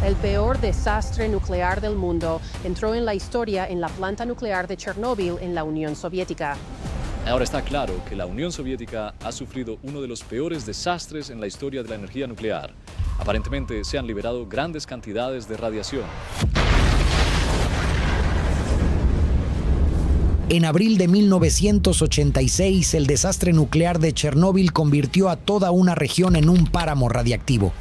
El peor desastre nuclear del mundo entró en la historia en la planta nuclear de Chernóbil en la Unión Soviética. Ahora está claro que la Unión Soviética ha sufrido uno de los peores desastres en la historia de la energía nuclear. Aparentemente se han liberado grandes cantidades de radiación. En abril de 1986, el desastre nuclear de Chernóbil convirtió a toda una región en un páramo radiactivo.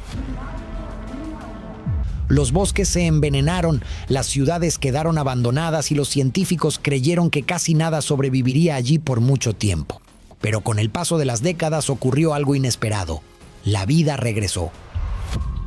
Los bosques se envenenaron, las ciudades quedaron abandonadas y los científicos creyeron que casi nada sobreviviría allí por mucho tiempo. Pero con el paso de las décadas ocurrió algo inesperado. La vida regresó.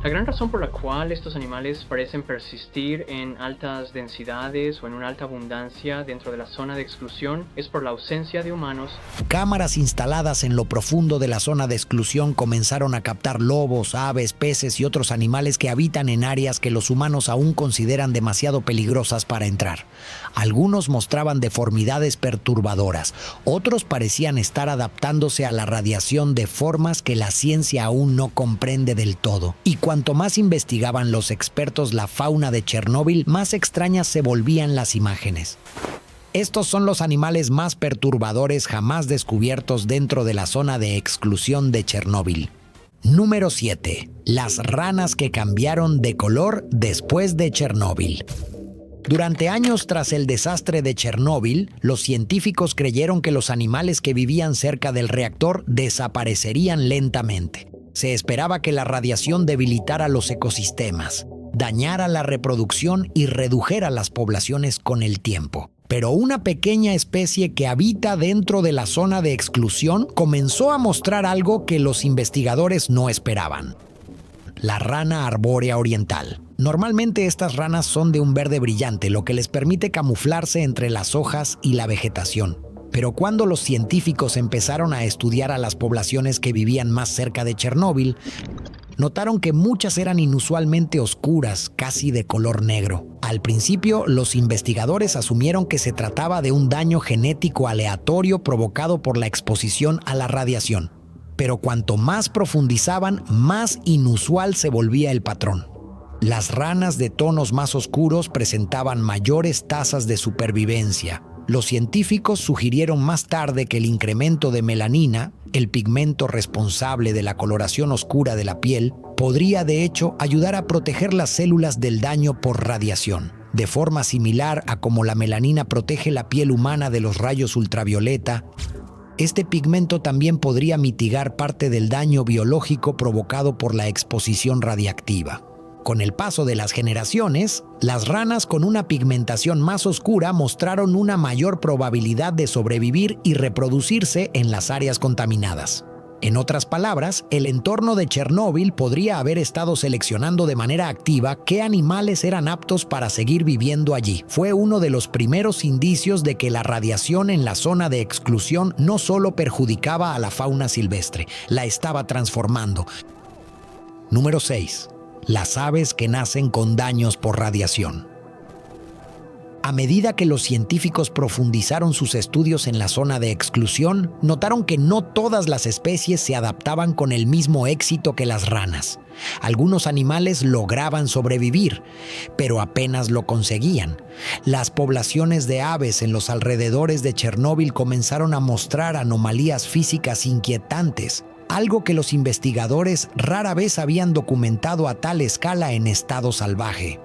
La gran razón por la cual estos animales parecen persistir en altas densidades o en una alta abundancia dentro de la zona de exclusión es por la ausencia de humanos. Cámaras instaladas en lo profundo de la zona de exclusión comenzaron a captar lobos, aves, peces y otros animales que habitan en áreas que los humanos aún consideran demasiado peligrosas para entrar. Algunos mostraban deformidades perturbadoras, otros parecían estar adaptándose a la radiación de formas que la ciencia aún no comprende del todo. Y cuanto más investigaban los expertos la fauna de Chernóbil, más extrañas se volvían las imágenes. Estos son los animales más perturbadores jamás descubiertos dentro de la zona de exclusión de Chernóbil. Número 7. Las ranas que cambiaron de color después de Chernóbil. Durante años tras el desastre de Chernóbil, los científicos creyeron que los animales que vivían cerca del reactor desaparecerían lentamente. Se esperaba que la radiación debilitara los ecosistemas, dañara la reproducción y redujera las poblaciones con el tiempo. Pero una pequeña especie que habita dentro de la zona de exclusión comenzó a mostrar algo que los investigadores no esperaban. La rana arbórea oriental. Normalmente estas ranas son de un verde brillante, lo que les permite camuflarse entre las hojas y la vegetación. Pero cuando los científicos empezaron a estudiar a las poblaciones que vivían más cerca de Chernóbil, notaron que muchas eran inusualmente oscuras, casi de color negro. Al principio, los investigadores asumieron que se trataba de un daño genético aleatorio provocado por la exposición a la radiación. Pero cuanto más profundizaban, más inusual se volvía el patrón. Las ranas de tonos más oscuros presentaban mayores tasas de supervivencia. Los científicos sugirieron más tarde que el incremento de melanina, el pigmento responsable de la coloración oscura de la piel, podría de hecho ayudar a proteger las células del daño por radiación. De forma similar a como la melanina protege la piel humana de los rayos ultravioleta, este pigmento también podría mitigar parte del daño biológico provocado por la exposición radiactiva. Con el paso de las generaciones, las ranas con una pigmentación más oscura mostraron una mayor probabilidad de sobrevivir y reproducirse en las áreas contaminadas. En otras palabras, el entorno de Chernóbil podría haber estado seleccionando de manera activa qué animales eran aptos para seguir viviendo allí. Fue uno de los primeros indicios de que la radiación en la zona de exclusión no solo perjudicaba a la fauna silvestre, la estaba transformando. Número 6. Las aves que nacen con daños por radiación. A medida que los científicos profundizaron sus estudios en la zona de exclusión, notaron que no todas las especies se adaptaban con el mismo éxito que las ranas. Algunos animales lograban sobrevivir, pero apenas lo conseguían. Las poblaciones de aves en los alrededores de Chernóbil comenzaron a mostrar anomalías físicas inquietantes, algo que los investigadores rara vez habían documentado a tal escala en estado salvaje.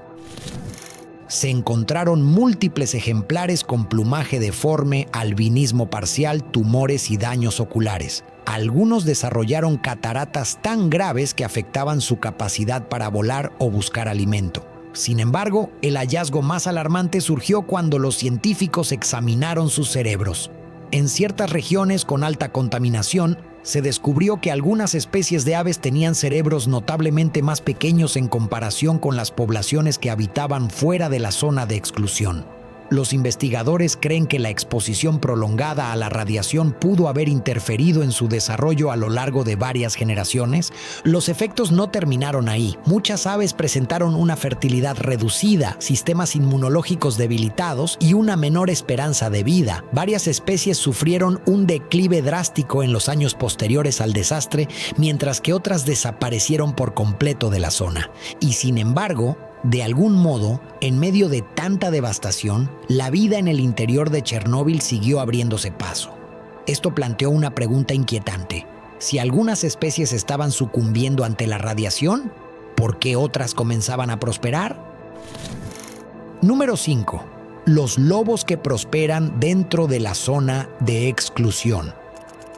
Se encontraron múltiples ejemplares con plumaje deforme, albinismo parcial, tumores y daños oculares. Algunos desarrollaron cataratas tan graves que afectaban su capacidad para volar o buscar alimento. Sin embargo, el hallazgo más alarmante surgió cuando los científicos examinaron sus cerebros. En ciertas regiones con alta contaminación, se descubrió que algunas especies de aves tenían cerebros notablemente más pequeños en comparación con las poblaciones que habitaban fuera de la zona de exclusión. Los investigadores creen que la exposición prolongada a la radiación pudo haber interferido en su desarrollo a lo largo de varias generaciones. Los efectos no terminaron ahí. Muchas aves presentaron una fertilidad reducida, sistemas inmunológicos debilitados y una menor esperanza de vida. Varias especies sufrieron un declive drástico en los años posteriores al desastre, mientras que otras desaparecieron por completo de la zona. Y sin embargo, de algún modo, en medio de tanta devastación, la vida en el interior de Chernóbil siguió abriéndose paso. Esto planteó una pregunta inquietante. Si algunas especies estaban sucumbiendo ante la radiación, ¿por qué otras comenzaban a prosperar? Número 5. Los lobos que prosperan dentro de la zona de exclusión.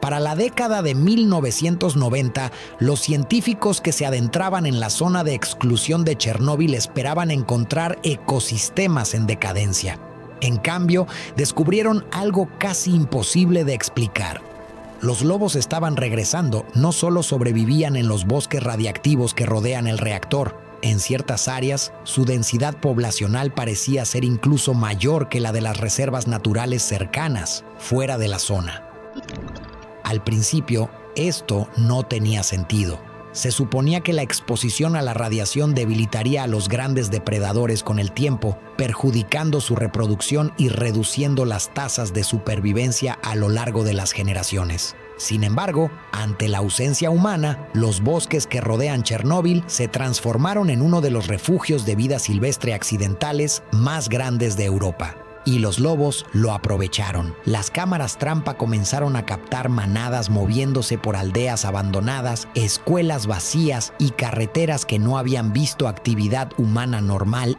Para la década de 1990, los científicos que se adentraban en la zona de exclusión de Chernóbil esperaban encontrar ecosistemas en decadencia. En cambio, descubrieron algo casi imposible de explicar. Los lobos estaban regresando, no solo sobrevivían en los bosques radiactivos que rodean el reactor. En ciertas áreas, su densidad poblacional parecía ser incluso mayor que la de las reservas naturales cercanas, fuera de la zona. Al principio, esto no tenía sentido. Se suponía que la exposición a la radiación debilitaría a los grandes depredadores con el tiempo, perjudicando su reproducción y reduciendo las tasas de supervivencia a lo largo de las generaciones. Sin embargo, ante la ausencia humana, los bosques que rodean Chernóbil se transformaron en uno de los refugios de vida silvestre accidentales más grandes de Europa. Y los lobos lo aprovecharon. Las cámaras trampa comenzaron a captar manadas moviéndose por aldeas abandonadas, escuelas vacías y carreteras que no habían visto actividad humana normal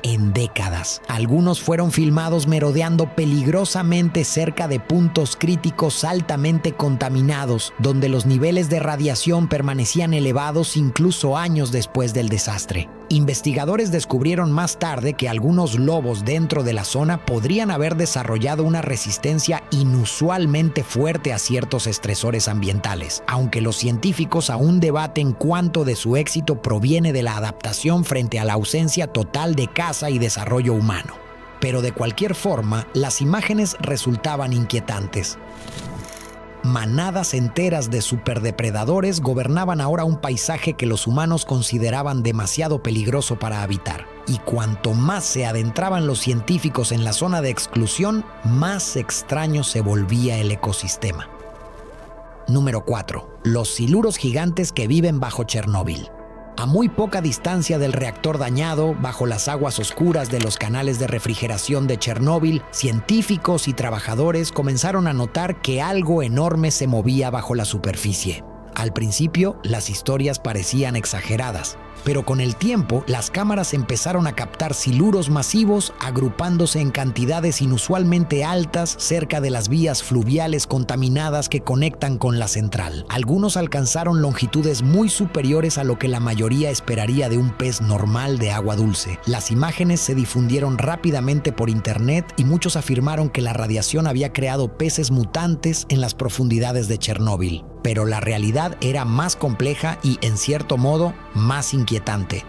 en décadas. Algunos fueron filmados merodeando peligrosamente cerca de puntos críticos altamente contaminados, donde los niveles de radiación permanecían elevados incluso años después del desastre. Investigadores descubrieron más tarde que algunos lobos dentro de la zona podrían haber desarrollado una resistencia inusualmente fuerte a ciertos estresores ambientales, aunque los científicos aún debaten cuánto de su éxito proviene de la adaptación frente a la ausencia total de caza y desarrollo humano. Pero de cualquier forma, las imágenes resultaban inquietantes. Manadas enteras de superdepredadores gobernaban ahora un paisaje que los humanos consideraban demasiado peligroso para habitar. Y cuanto más se adentraban los científicos en la zona de exclusión, más extraño se volvía el ecosistema. Número 4. Los siluros gigantes que viven bajo Chernóbil. A muy poca distancia del reactor dañado, bajo las aguas oscuras de los canales de refrigeración de Chernóbil, científicos y trabajadores comenzaron a notar que algo enorme se movía bajo la superficie. Al principio, las historias parecían exageradas, pero con el tiempo, las cámaras empezaron a captar siluros masivos agrupándose en cantidades inusualmente altas cerca de las vías fluviales contaminadas que conectan con la central. Algunos alcanzaron longitudes muy superiores a lo que la mayoría esperaría de un pez normal de agua dulce. Las imágenes se difundieron rápidamente por internet y muchos afirmaron que la radiación había creado peces mutantes en las profundidades de Chernóbil. Pero la realidad era más compleja y, en cierto modo, más inquietante.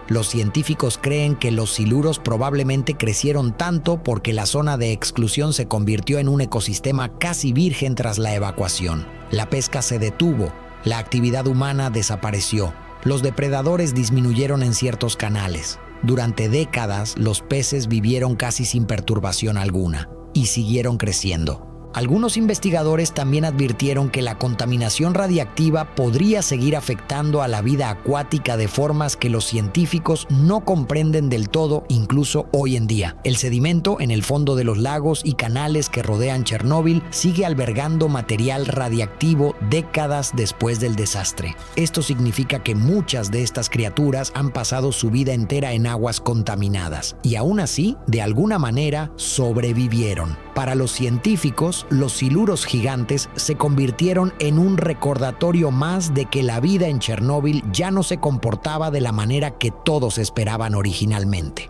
Los científicos creen que los siluros probablemente crecieron tanto porque la zona de exclusión se convirtió en un ecosistema casi virgen tras la evacuación. La pesca se detuvo, la actividad humana desapareció, los depredadores disminuyeron en ciertos canales. Durante décadas, los peces vivieron casi sin perturbación alguna y siguieron creciendo. Algunos investigadores también advirtieron que la contaminación radiactiva podría seguir afectando a la vida acuática de formas que los científicos no comprenden del todo, incluso hoy en día. El sedimento en el fondo de los lagos y canales que rodean Chernóbil sigue albergando material radiactivo décadas después del desastre. Esto significa que muchas de estas criaturas han pasado su vida entera en aguas contaminadas y aún así, de alguna manera, sobrevivieron. Para los científicos, los siluros gigantes se convirtieron en un recordatorio más de que la vida en Chernóbil ya no se comportaba de la manera que todos esperaban originalmente.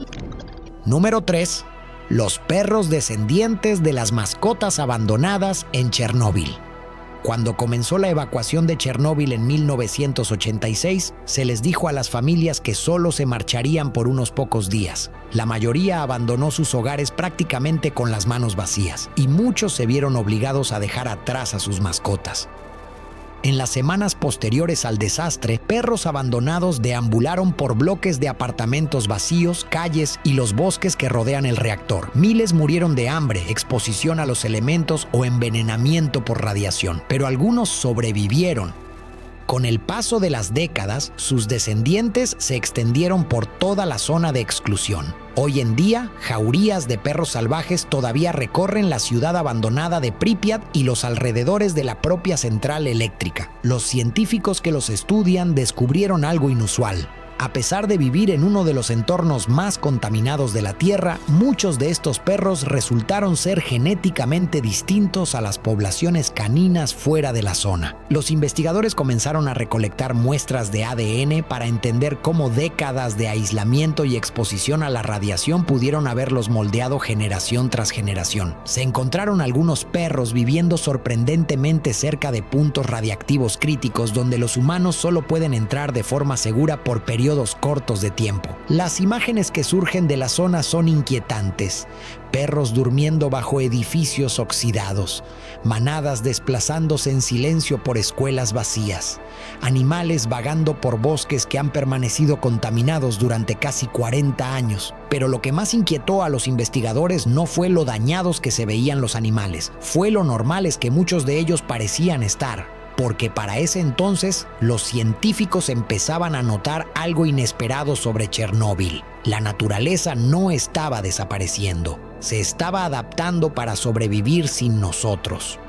Número 3. Los perros descendientes de las mascotas abandonadas en Chernóbil. Cuando comenzó la evacuación de Chernóbil en 1986, se les dijo a las familias que solo se marcharían por unos pocos días. La mayoría abandonó sus hogares prácticamente con las manos vacías, y muchos se vieron obligados a dejar atrás a sus mascotas. En las semanas posteriores al desastre, perros abandonados deambularon por bloques de apartamentos vacíos, calles y los bosques que rodean el reactor. Miles murieron de hambre, exposición a los elementos o envenenamiento por radiación, pero algunos sobrevivieron. Con el paso de las décadas, sus descendientes se extendieron por toda la zona de exclusión. Hoy en día, jaurías de perros salvajes todavía recorren la ciudad abandonada de Pripyat y los alrededores de la propia central eléctrica. Los científicos que los estudian descubrieron algo inusual. A pesar de vivir en uno de los entornos más contaminados de la Tierra, muchos de estos perros resultaron ser genéticamente distintos a las poblaciones caninas fuera de la zona. Los investigadores comenzaron a recolectar muestras de ADN para entender cómo décadas de aislamiento y exposición a la radiación pudieron haberlos moldeado generación tras generación. Se encontraron algunos perros viviendo sorprendentemente cerca de puntos radiactivos críticos donde los humanos solo pueden entrar de forma segura por periodos cortos de tiempo. Las imágenes que surgen de la zona son inquietantes. Perros durmiendo bajo edificios oxidados, manadas desplazándose en silencio por escuelas vacías, animales vagando por bosques que han permanecido contaminados durante casi 40 años. Pero lo que más inquietó a los investigadores no fue lo dañados que se veían los animales, fue lo normales que muchos de ellos parecían estar. Porque para ese entonces los científicos empezaban a notar algo inesperado sobre Chernóbil. La naturaleza no estaba desapareciendo, se estaba adaptando para sobrevivir sin nosotros.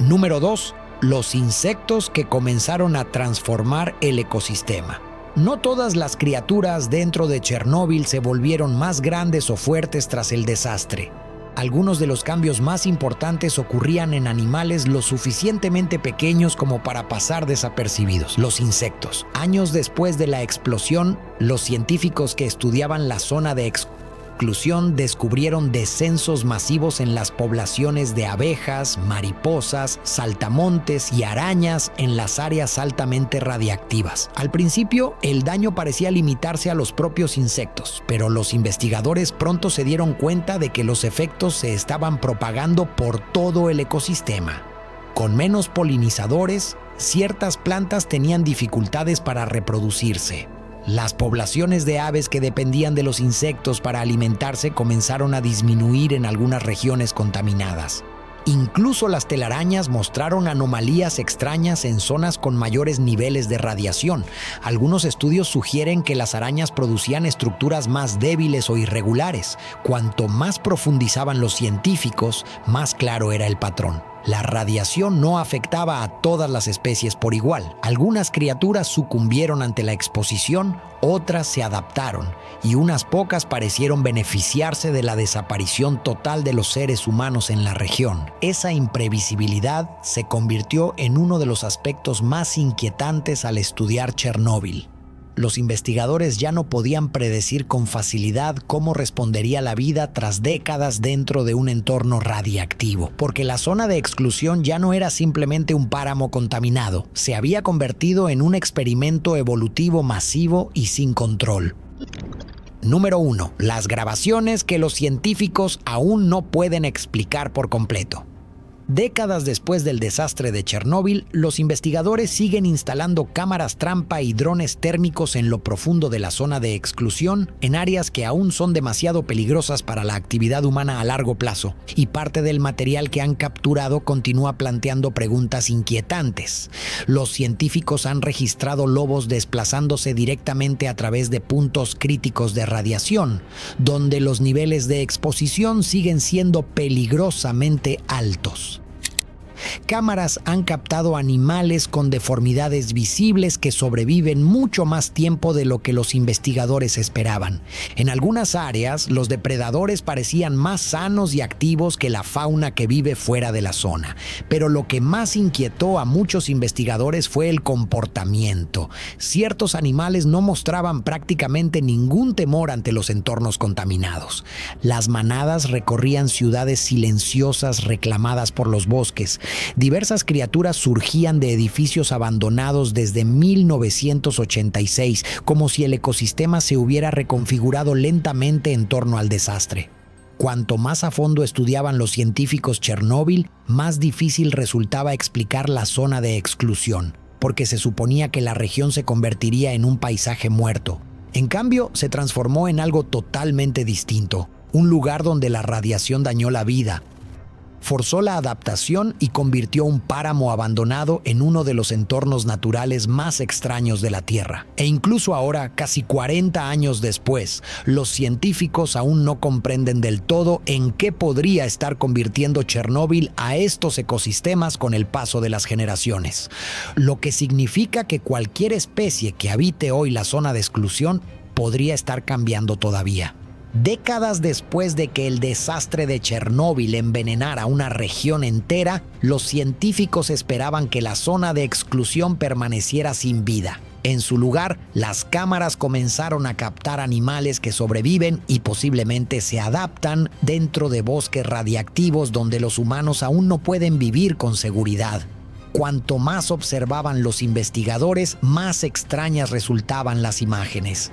Número 2. Los insectos que comenzaron a transformar el ecosistema. No todas las criaturas dentro de Chernóbil se volvieron más grandes o fuertes tras el desastre. Algunos de los cambios más importantes ocurrían en animales lo suficientemente pequeños como para pasar desapercibidos: los insectos. Años después de la explosión, los científicos que estudiaban la zona de exclusión descubrieron descensos masivos en las poblaciones de abejas, mariposas, saltamontes y arañas en las áreas altamente radiactivas. Al principio, el daño parecía limitarse a los propios insectos, pero los investigadores pronto se dieron cuenta de que los efectos se estaban propagando por todo el ecosistema. Con menos polinizadores, ciertas plantas tenían dificultades para reproducirse. Las poblaciones de aves que dependían de los insectos para alimentarse comenzaron a disminuir en algunas regiones contaminadas. Incluso las telarañas mostraron anomalías extrañas en zonas con mayores niveles de radiación. Algunos estudios sugieren que las arañas producían estructuras más débiles o irregulares. Cuanto más profundizaban los científicos, más claro era el patrón. La radiación no afectaba a todas las especies por igual. Algunas criaturas sucumbieron ante la exposición, otras se adaptaron, y unas pocas parecieron beneficiarse de la desaparición total de los seres humanos en la región. Esa imprevisibilidad se convirtió en uno de los aspectos más inquietantes al estudiar Chernóbil. Los investigadores ya no podían predecir con facilidad cómo respondería la vida tras décadas dentro de un entorno radiactivo, porque la zona de exclusión ya no era simplemente un páramo contaminado, se había convertido en un experimento evolutivo masivo y sin control. Número 1. Las grabaciones que los científicos aún no pueden explicar por completo. Décadas después del desastre de Chernóbil, los investigadores siguen instalando cámaras trampa y drones térmicos en lo profundo de la zona de exclusión, en áreas que aún son demasiado peligrosas para la actividad humana a largo plazo, y parte del material que han capturado continúa planteando preguntas inquietantes. Los científicos han registrado lobos desplazándose directamente a través de puntos críticos de radiación, donde los niveles de exposición siguen siendo peligrosamente altos. Cámaras han captado animales con deformidades visibles que sobreviven mucho más tiempo de lo que los investigadores esperaban. En algunas áreas, los depredadores parecían más sanos y activos que la fauna que vive fuera de la zona. Pero lo que más inquietó a muchos investigadores fue el comportamiento. Ciertos animales no mostraban prácticamente ningún temor ante los entornos contaminados. Las manadas recorrían ciudades silenciosas reclamadas por los bosques, Diversas criaturas surgían de edificios abandonados desde 1986, como si el ecosistema se hubiera reconfigurado lentamente en torno al desastre. Cuanto más a fondo estudiaban los científicos Chernóbil, más difícil resultaba explicar la zona de exclusión, porque se suponía que la región se convertiría en un paisaje muerto. En cambio, se transformó en algo totalmente distinto, un lugar donde la radiación dañó la vida, forzó la adaptación y convirtió un páramo abandonado en uno de los entornos naturales más extraños de la Tierra. E incluso ahora, casi 40 años después, los científicos aún no comprenden del todo en qué podría estar convirtiendo Chernóbil a estos ecosistemas con el paso de las generaciones. Lo que significa que cualquier especie que habite hoy la zona de exclusión podría estar cambiando todavía. Décadas después de que el desastre de Chernóbil envenenara una región entera, los científicos esperaban que la zona de exclusión permaneciera sin vida. En su lugar, las cámaras comenzaron a captar animales que sobreviven y posiblemente se adaptan dentro de bosques radiactivos donde los humanos aún no pueden vivir con seguridad. Cuanto más observaban los investigadores, más extrañas resultaban las imágenes.